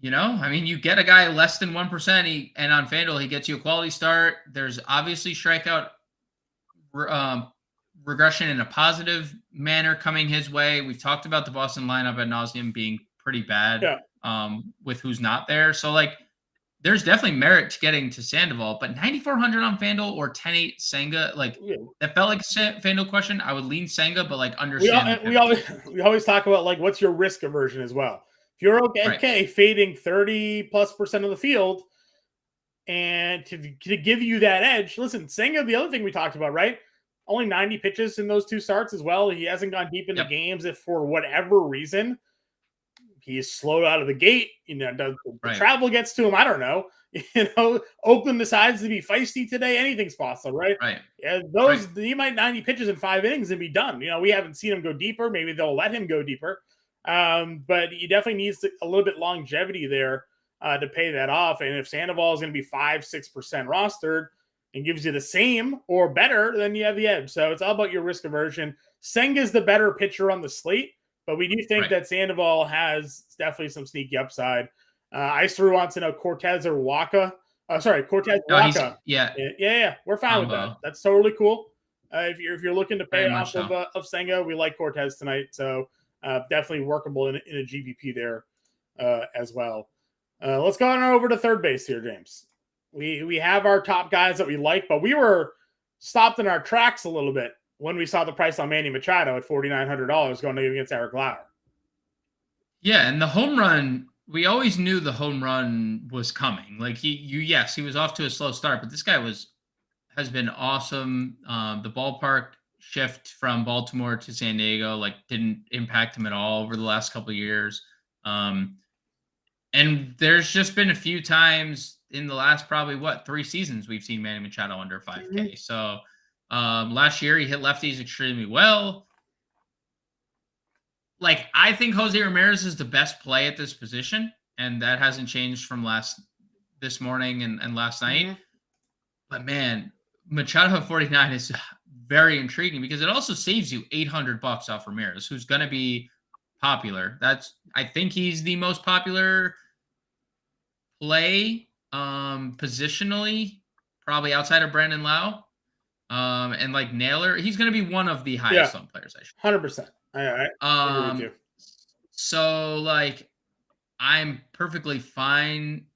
I mean, you get a guy less than 1%, and on FanDuel he gets you a quality start. There's obviously strikeout regression in a positive manner coming his way. We've talked about the Boston lineup ad nauseum being pretty bad with who's not there. So there's definitely merit to getting to Sandoval, but 9,400 on FanDuel or 10-8 Senga, that felt like a FanDuel question. I would lean Senga, but understand. We always talk about what's your risk aversion as well. If you're okay fading 30+% of the field, and to give you that edge, listen, Senga, the other thing we talked about, right? Only 90 pitches in those 2 starts as well. He hasn't gone deep into games if for whatever reason he is slowed out of the gate. The travel gets to him. I don't know. Oakland decides to be feisty today. Anything's possible, right? Right. Yeah, he might 90 pitches in 5 innings and be done. We haven't seen him go deeper. Maybe they'll let him go deeper. But he definitely needs a little bit longevity there to pay that off. And if Sandoval is going to be 5-6% rostered and gives you the same or better, then you have the edge. So it's all about your risk aversion. Senga's the better pitcher on the slate, but we do think that Sandoval has definitely some sneaky upside. Iceru wants to know Cortez or Waka. Cortez Waka. Yeah. We're fine with that. That's totally cool. If you're looking to pay off of Senga, we like Cortez tonight. So definitely workable in a GBP there as well. Let's go on over to third base here, James. We have our top guys that we like, but we were stopped in our tracks a little bit when we saw the price on Manny Machado at $4,900 going against Eric Lauer. Yeah, and the home run, we always knew the home run was coming. He was off to a slow start, but this guy has been awesome. The ballpark shift from Baltimore to San Diego didn't impact him at all over the last couple of years. And there's just been a few times in the last probably 3 seasons we've seen Manny Machado under 5K. Mm-hmm. So last year he hit lefties extremely well. I think Jose Ramirez is the best play at this position, and that hasn't changed from this morning and last night. Mm-hmm. But man, Machado at 49 is very intriguing because it also saves you $800 off Ramirez, who's going to be popular. I think he's the most popular play positionally, probably outside of Brandon Lau. And like Naylor, he's going to be one of the highest Yeah, owned players, I should. 100%. I agree with you. So like I'm perfectly fine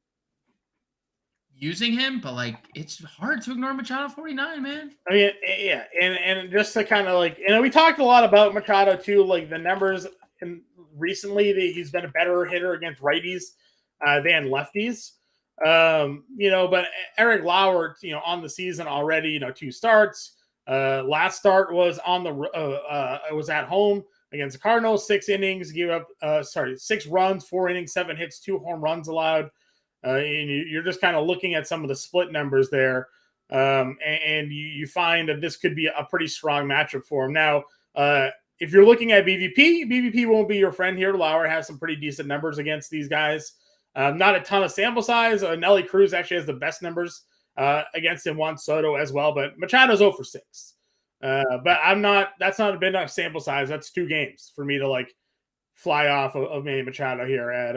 using him, but like it's hard to ignore Machado 49, man. I mean, yeah, and just to kind of like, we talked a lot about Machado too, like the numbers. And recently, he's been a better hitter against righties than lefties. But Eric Lauer, on the season already, 2 starts. Last start was on the it was at home against the Cardinals, 6 innings, gave up 6 runs, 4 innings, 7 hits, 2 home runs allowed. And you're just kind of looking at some of the split numbers there. And you find that this could be a pretty strong matchup for him. Now, if you're looking at BVP won't be your friend here. Lauer has some pretty decent numbers against these guys. Not a ton of sample size. Nelly Cruz actually has the best numbers against him, Juan Soto as well. But Machado's 0 for 6. But that's not a big enough sample size. That's 2 games for me to like fly off of Manny Machado here at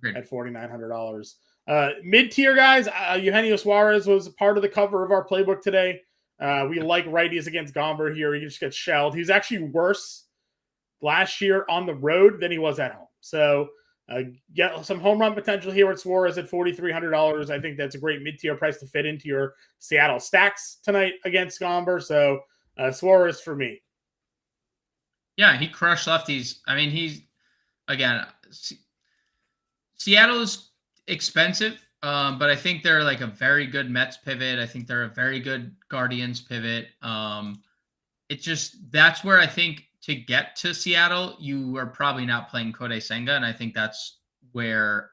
$4,900. Mid-tier guys, Eugenio Suarez was part of the cover of our playbook today. We like righties against Gomber here. He just gets shelled. He's actually worse last year on the road than he was at home. So get some home run potential here with Suarez at $4,300. I think that's a great mid-tier price to fit into your Seattle stacks tonight against Gomber. So Suarez for me. Yeah, he crushed lefties. I mean, Seattle is expensive, but I think they're like a very good Mets pivot. I think they're a very good Guardians pivot. That's where I think to get to Seattle, you are probably not playing Kodai Senga, and I think that's where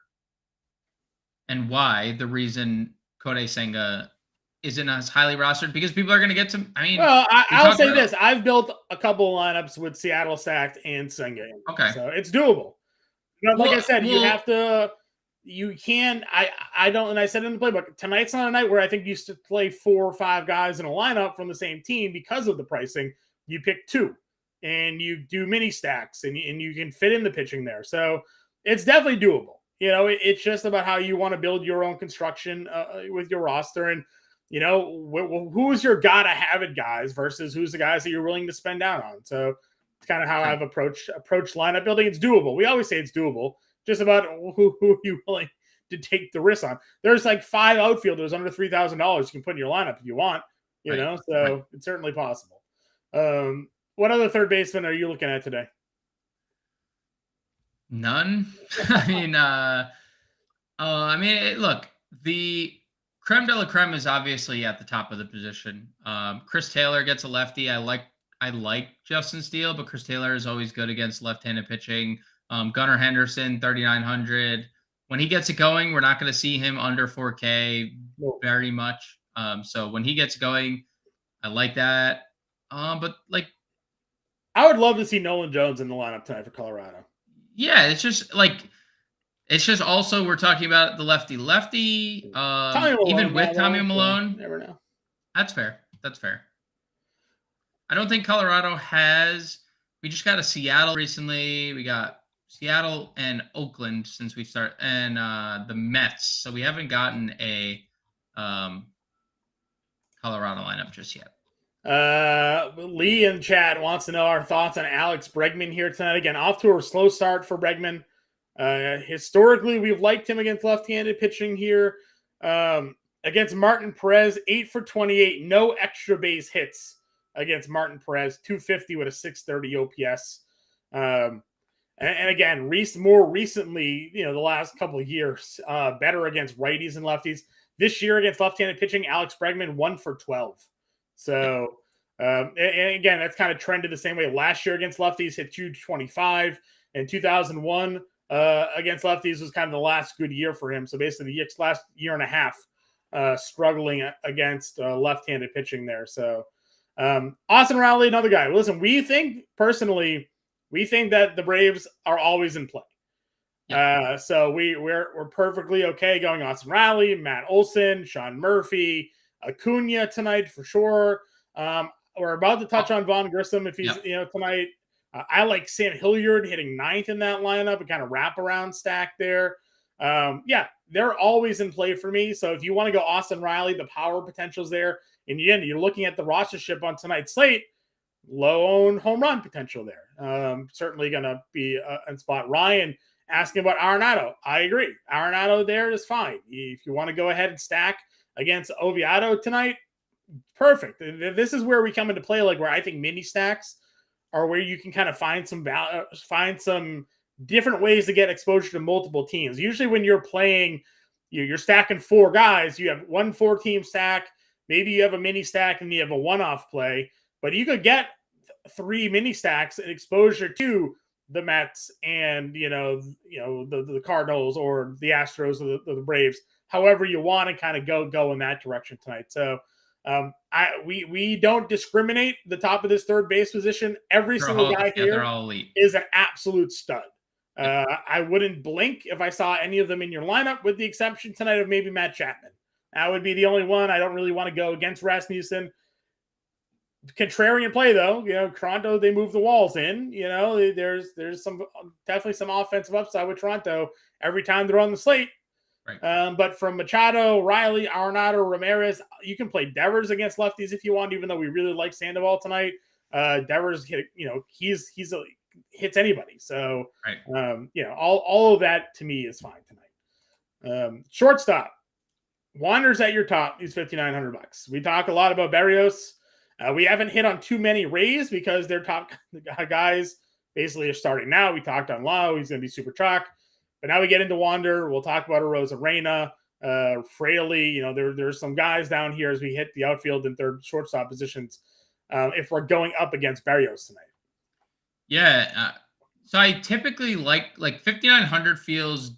and why the reason Kodai Senga isn't as highly rostered, because people are going to get to. I mean, well, I'll say this: I've built a couple of lineups with Seattle stacked and Senga. Okay, so it's doable. I said, you have to. You can. I don't, and I said in the playbook, tonight's not a night where I think you used to play 4 or 5 guys in a lineup from the same team because of the pricing. You pick 2, and you do mini stacks, and you can fit in the pitching there. So it's definitely doable. It's just about how you want to build your own construction with your roster, and who's your gotta have it guys versus who's the guys that you're willing to spend down on. So it's kind of how I've approached lineup building. It's doable. We always say it's doable. Just about who are you willing to take the risk on. There's like 5 outfielders under $3,000 you can put in your lineup if you want, so it's certainly possible. What other third baseman are you looking at today? None. Look, the creme de la creme is obviously at the top of the position. Chris Taylor gets a lefty. I like Justin Steele, but Chris Taylor is always good against left-handed pitching. Gunnar Henderson, 3,900. When he gets it going, we're not going to see him under 4K very much. So when he gets going, I like that. But like, I would love to see Nolan Jones in the lineup tonight for Colorado. Yeah, it's just also we're talking about the lefty. Even with Tommy Malone, never know. That's fair. I don't think Colorado has. We just got a Seattle recently. We got Seattle and Oakland since we start, and the Mets. So we haven't gotten a Colorado lineup just yet. Lee in chat wants to know our thoughts on Alex Bregman here tonight. Again, off to a slow start for Bregman. Historically, we've liked him against left-handed pitching here. Against Martin Perez, 8 for 28, no extra base hits against Martin Perez, 250 with a 630 OPS. And again, more recently, the last couple of years, better against righties and lefties. This year against left-handed pitching, Alex Bregman 1 for 12. So, and again, that's kind of trended the same way. Last year against lefties, hit 225. In 2001, against lefties was kind of the last good year for him. So basically, the last year and a half struggling against left-handed pitching there. So, Austin Riley, another guy. Listen, we think that the Braves are always in play. Yeah. So we're perfectly okay going Austin Riley, Matt Olson, Sean Murphy, Acuna tonight for sure. We're about to touch on Vaughn Grissom if he's tonight. I like Sam Hilliard hitting 9th in that lineup, a kind of wraparound stack there. Yeah, they're always in play for me. So if you want to go Austin Riley, the power potential's there. And again, you're looking at the rostership on tonight's slate, low owned home run potential there. Certainly going to be in spot. Ryan asking about Arenado. I agree. Arenado there is fine. If you want to go ahead and stack against Oviedo tonight, perfect. This is where we come into play, like where I think mini stacks are where you can kind of find some different ways to get exposure to multiple teams. Usually when you're playing, you're stacking 4 guys, you have 1 4-team stack, maybe you have a mini stack and you have a one-off play, but you could get 3 mini stacks and exposure to the Mets and the Cardinals or the Astros or the Braves, however you want to kind of go in that direction tonight. So we don't discriminate the top of this third base position. Every single guy here is an absolute stud. I wouldn't blink if I saw any of them in your lineup, with the exception tonight of maybe Matt Chapman. That would be the only one. I don't really want to go against Rasmussen. Contrarian play though, Toronto, they move the walls in. There's definitely some offensive upside with Toronto every time they're on the slate. Right. But from Machado, Riley, Arenado, Ramirez, you can play Devers against lefties if you want, even though we really like Sandoval tonight. Devers, he's hits anybody. So, right. All of that to me is fine tonight. Shortstop, Wander's at your top. He's $5,900. We talk a lot about Berrios. We haven't hit on too many Rays because their top guys basically are starting now. We talked on Lau. He's going to be super chalk. But now we get into Wander. We'll talk about Arozarena, Fraley. There's some guys down here as we hit the outfield and third shortstop positions if we're going up against Berrios tonight. Yeah. So I typically like 5,900 feels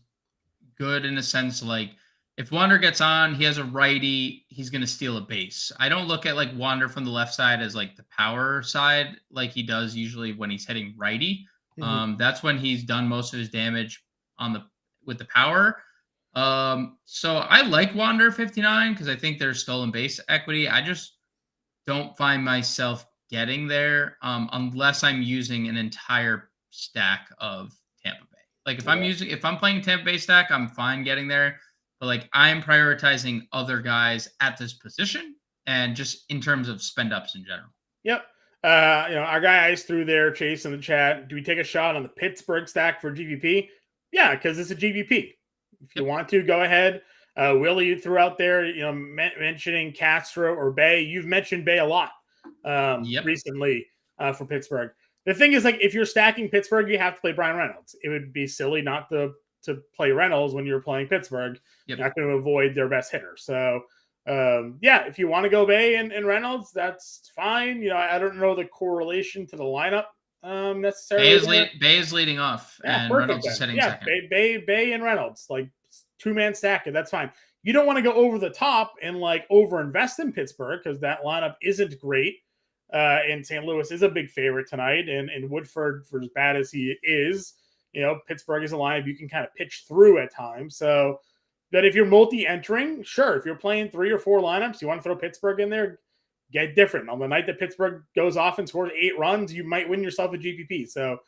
good in a sense like if Wander gets on, he has a righty, he's going to steal a base. I don't look at like Wander from the left side as like the power side like he does usually when he's hitting righty. Mm-hmm. That's when he's done most of his damage with the power. So I like Wander 59 because I think there's stolen base equity. I just don't find myself getting there unless I'm using an entire stack of Tampa Bay. Like if I'm playing Tampa Bay stack, I'm fine getting there. But like I'm prioritizing other guys at this position and just in terms of spend ups in general. Yep. Our guy Ice through there, Chase in the chat. Do we take a shot on the Pittsburgh stack for GVP? Yeah, because it's a GVP. If you want to, go ahead. Willie, you threw out there, mentioning Castro or Bay. You've mentioned Bay a lot recently for Pittsburgh. The thing is, like, if you're stacking Pittsburgh, you have to play Brian Reynolds. It would be silly not to play Reynolds when you're playing Pittsburgh. You're not going to avoid their best hitter. So, if you want to go Bay and Reynolds, that's fine. I don't know the correlation to the lineup necessarily. Bay is leading off, and Reynolds is hitting second. Bay and Reynolds, like 2-man stack it. That's fine. You don't want to go over the top and like over invest in Pittsburgh because that lineup isn't great. And St. Louis is a big favorite tonight, and Woodford, for as bad as he is, Pittsburgh is a lineup you can kind of pitch through at times. So, but if you're multi-entering, sure. If you're playing 3 or 4 lineups, you want to throw Pittsburgh in there, get different. On the night that Pittsburgh goes off and scores 8 runs, you might win yourself a GPP. So,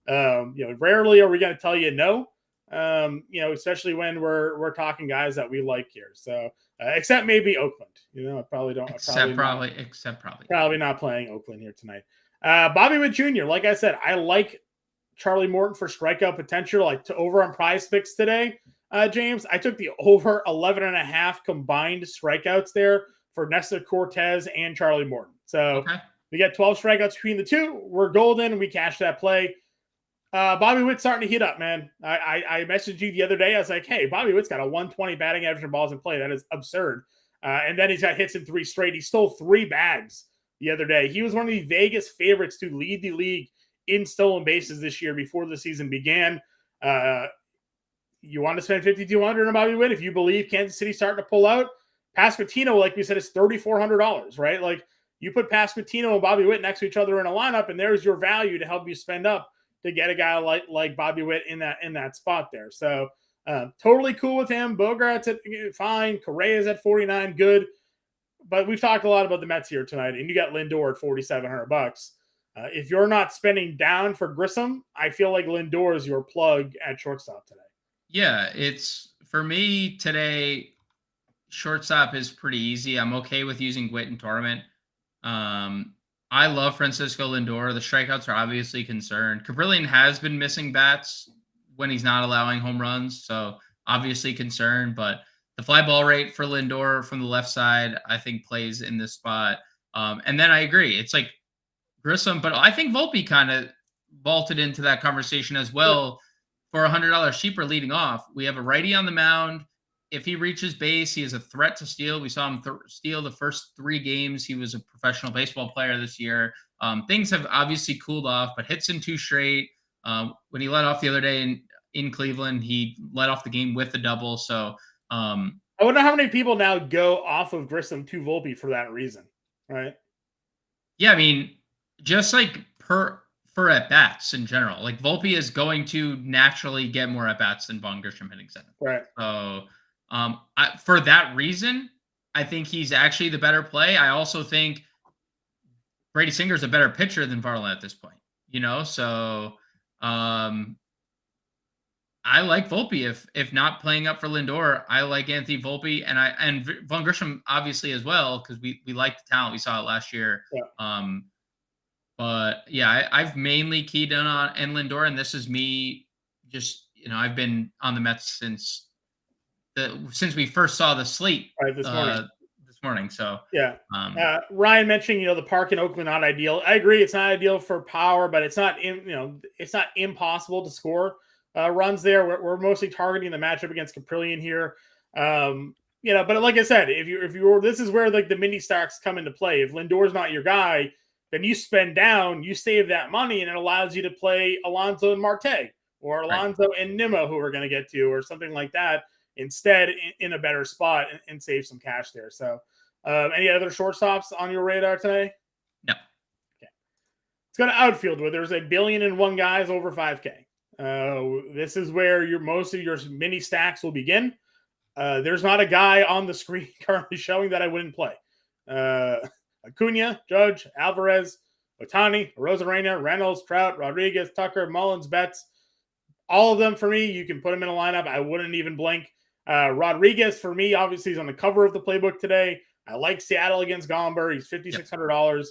rarely are we going to tell you no. Especially when we're talking guys that we like here. So, except maybe Oakland. I probably don't. Probably not playing Oakland here tonight. Bobby Witt Jr. Like I said, I like Charlie Morton for strikeout potential. Like to over on PrizePicks today, James. I took the over 11.5 combined strikeouts there for Nestor Cortez and Charlie Morton. So we got 12 strikeouts between the two. We're golden. We cashed that play. Bobby Witt's starting to heat up, man. I messaged you the other day. I was like, hey, Bobby Witt's got a 120 batting average and balls in play. That is absurd. And then he's got hits in 3 straight. He stole 3 bags the other day. He was one of the Vegas favorites to lead the league in stolen bases this year before the season began. You want to spend $5,200 on Bobby Witt if you believe Kansas City's starting to pull out? Pasquantino, like we said, is $3,400, right? Like you put Pasquantino and Bobby Witt next to each other in a lineup, and there's your value to help you spend up to get a guy like Bobby Witt in that spot there. So totally cool with him. Bogart's at fine. Correa's at 49, good. But we've talked a lot about the Mets here tonight, and you got Lindor at $4,700. If you're not spending down for Grissom, I feel like Lindor is your plug at shortstop today. Yeah, it's for me today. Shortstop is pretty easy. I'm okay with using Gwit and Torment. Um, I love Francisco Lindor. The strikeouts are obviously concerned. Cabrillion has been missing bats when he's not allowing home runs, so obviously concerned. But the fly ball rate for Lindor from the left side, I think, plays in this spot. And then I agree. It's like Grissom, but I think Volpe kind of vaulted into that conversation as well for $100 cheaper leading off. We have a righty on the mound. If he reaches base, he is a threat to steal. We saw him steal the first 3 games. He was a professional baseball player this year. Things have obviously cooled off, but hits in 2 straight. When he led off the other day in Cleveland, he led off the game with a double. So I wonder how many people now go off of Grissom to Volpe for that reason, right? yeah, I mean, just like for at bats in general, like Volpe is going to naturally get more at bats than Von Grisham hitting 7th. Right. So, for that reason, I think he's actually the better play. I also think Brady Singer is a better pitcher than Varland at this point. So I like Volpe. If not playing up for Lindor, I like Anthony Volpe and Von Grisham obviously as well because we like the talent. We saw it last year. Yeah. But yeah, I've mainly keyed in on Lindor, and this is me just I've been on the Mets since we first saw the slate this morning. So yeah, Ryan mentioning the park in Oakland not ideal. I agree, it's not ideal for power, but it's not it's not impossible to score runs there. We're mostly targeting the matchup against Caprillion here. But like I said, if you're this is where like the mini stocks come into play. If Lindor's not your guy, then you spend down, you save that money, and it allows you to play Alonso and Marte or Alonso and Nimmo, who we're going to get to, or something like that instead in a better spot and save some cash there. So any other shortstops on your radar today? No. Okay. Let's go to outfield where there's 1,000,001 guys over 5K. This is where most of your mini stacks will begin. There's not a guy on the screen currently showing that I wouldn't play. Acuna, Judge, Alvarez, Ohtani, Rosarena, Reynolds, Trout, Rodriguez, Tucker, Mullins, Betts. All of them for me, you can put them in a lineup. I wouldn't even blink. Rodriguez for me, obviously, is on the cover of the playbook today. I like Seattle against Gomber. He's $5,600.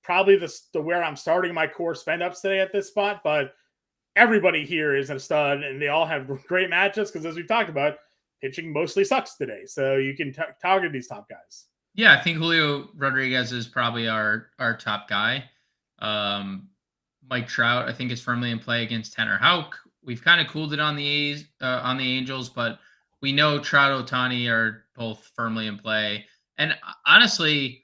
Probably the where I'm starting my core spend ups today at this spot, but everybody here is a stud, and they all have great matchups because, as we've talked about, pitching mostly sucks today. So you can target these top guys. Yeah, I think Julio Rodriguez is probably our top guy. Mike Trout, I think, is firmly in play against Tanner Houck. We've kind of cooled it on the Angels, but we know Trout, Ohtani are both firmly in play. And honestly,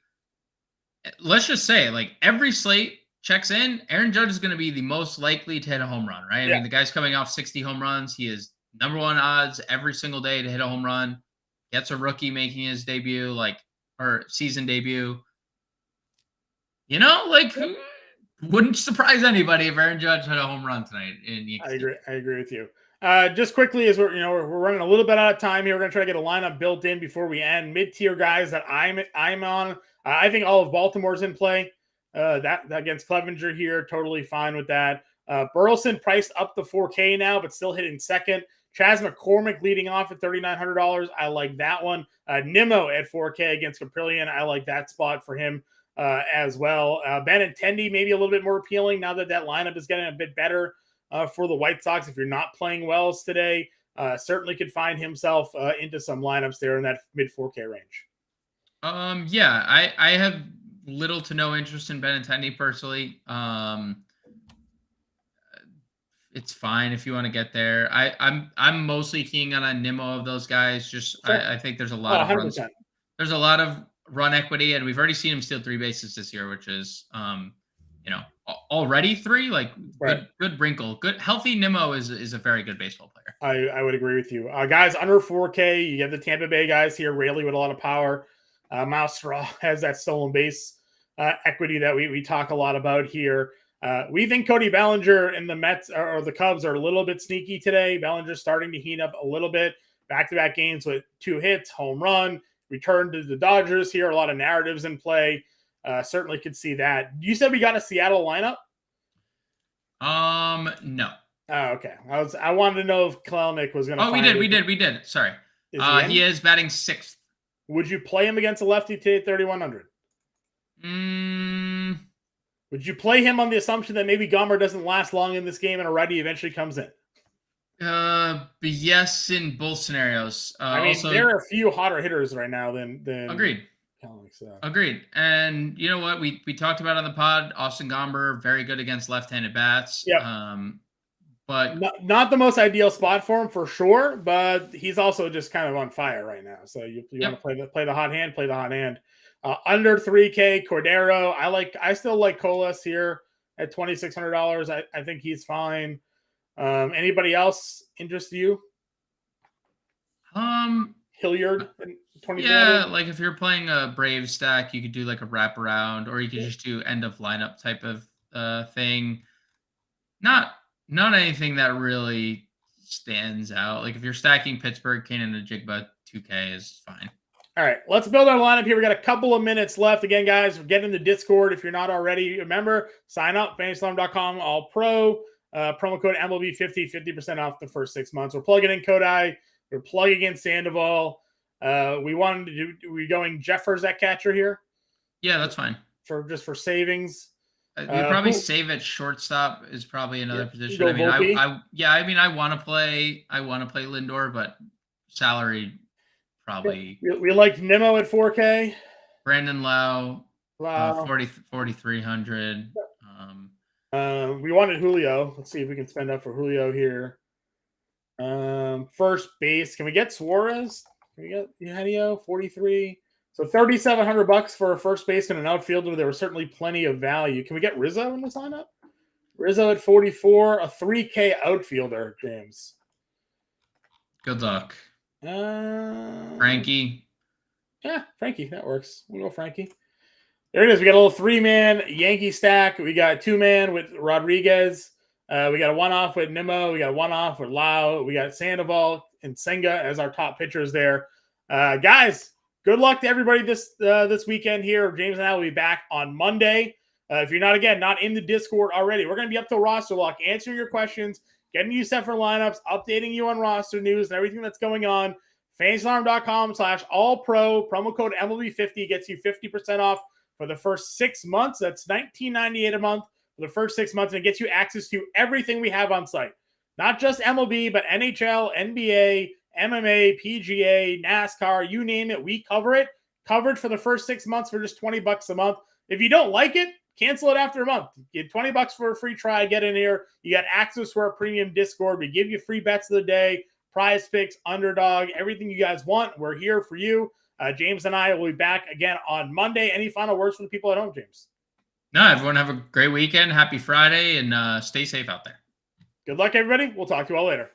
let's just say, like, every slate checks in, Aaron Judge is going to be the most likely to hit a home run, right? Yeah. I mean, the guy's coming off 60 home runs. He is number 1 odds every single day to hit a home run. Gets a rookie making his debut, or season debut. Wouldn't surprise anybody if Aaron Judge had a home run tonight in the I agree with you. Just quickly, as we're running a little bit out of time here, we're gonna try to get a lineup built in before we end. Mid-tier guys that I'm on. I think all of Baltimore's in play. That against Clevenger here, totally fine with that. Burleson priced up to 4K now, but still hitting second. Chas McCormick leading off at $3,900. I like that one. Nimmo at 4K against Caprillion. I like that spot for him as well. Benintendi maybe a little bit more appealing now that lineup is getting a bit better for the White Sox. If you're not playing Wells today, certainly could find himself into some lineups there in that mid 4K range. Yeah, I have little to no interest in Benintendi personally. It's fine if you want to get there. I'm mostly keying on a Nimmo of those guys. Just sure. I think there's a lot of runs. There's a lot of run equity, and we've already seen him steal 3 bases this year, which is already 3. Like good wrinkle. Good healthy Nimmo is a very good baseball player. I would agree with you. Guys under 4K, you have the Tampa Bay guys here, Raley with a lot of power. Miles Straw has that stolen base equity that we talk a lot about here. We think Cody Bellinger and the Mets or the Cubs are a little bit sneaky today. Bellinger's starting to heat up a little bit. Back-to-back games with 2 hits, home run, return to the Dodgers here. A lot of narratives in play. Certainly could see that. You said we got a Seattle lineup? No. Oh, okay. I wanted to know if Kelenic was going to. Oh, we did. Sorry. He is batting 6th. Would you play him against a lefty today at 3,100? Mm. Would you play him on the assumption that maybe Gomber doesn't last long in this game and a righty eventually comes in? Yes, in both scenarios. I mean, also, there are a few hotter hitters right now than agreed. So. Agreed. And you know what? We talked about on the pod, Austin Gomber, very good against left-handed bats. Yeah. But not the most ideal spot for him for sure, but he's also just kind of on fire right now. So you want to play the hot hand, play the hot hand. Under 3K, Cordero. I still like Colas here at $2,600. I think he's fine. Anybody else interest you? Hilliard, 24. Yeah, like if you're playing a Brave stack, you could do like a wraparound, or you could just do end of lineup type of thing. Not anything that really stands out. Like if you're stacking Pittsburgh, Kanan and Jigba, 2K is fine. All right, let's build our lineup here. We got a couple of minutes left. Again, guys, get in the Discord if you're not already. Remember, sign up, fantasyalarm.com, all pro. Promo code MLB 50% off the first 6 months. We're plugging in Kodai. We're plugging in Sandoval. We wanted to do. We going Jeffers at catcher here? Yeah, that's fine. For savings. We probably save at shortstop is probably another position. I mean, I want to play Lindor, but salary probably. We like Nimmo at 4K. Brandon Lau. 4,300. We wanted Julio. Let's see if we can spend up for Julio here. First base. Can we get Suarez? Can we get Eugenio? 43. So $3,700 for a first baseman and outfielder. There was certainly plenty of value. Can we get Rizzo in the lineup? Rizzo at 44, a 3K outfielder, James. Good luck. Frankie. Yeah, Frankie. That works. We'll go Frankie. There it is. We got a little 3-man Yankee stack. We got 2-man with Rodriguez. We got a 1-off with Nimmo. We got a 1-off with Lau. We got Sandoval and Senga as our top pitchers there. Guys, good luck to everybody this weekend here. James and I will be back on Monday. If you're not in the Discord already, we're going to be up to roster lock, answering your questions, getting you set for lineups, updating you on roster news and everything that's going on. fantasyalarm.com/all-pro. Promo code MLB50 gets you 50% off for the first 6 months. That's $19.98 a month for the first 6 months, and it gets you access to everything we have on site. Not just MLB, but NHL, NBA, MMA, PGA, NASCAR, you name it, we cover it. Covered for the first 6 months for just $20 a month. If you don't like it, cancel it after a month. Get $20 for a free try. Get in here. You got access to our premium Discord. We give you free bets of the day, PrizePicks, Underdog, everything you guys want. We're here for you. James and I will be back again on Monday. Any final words for the people at home, James? No, everyone have a great weekend. Happy Friday, and stay safe out there. Good luck, everybody. We'll talk to you all later.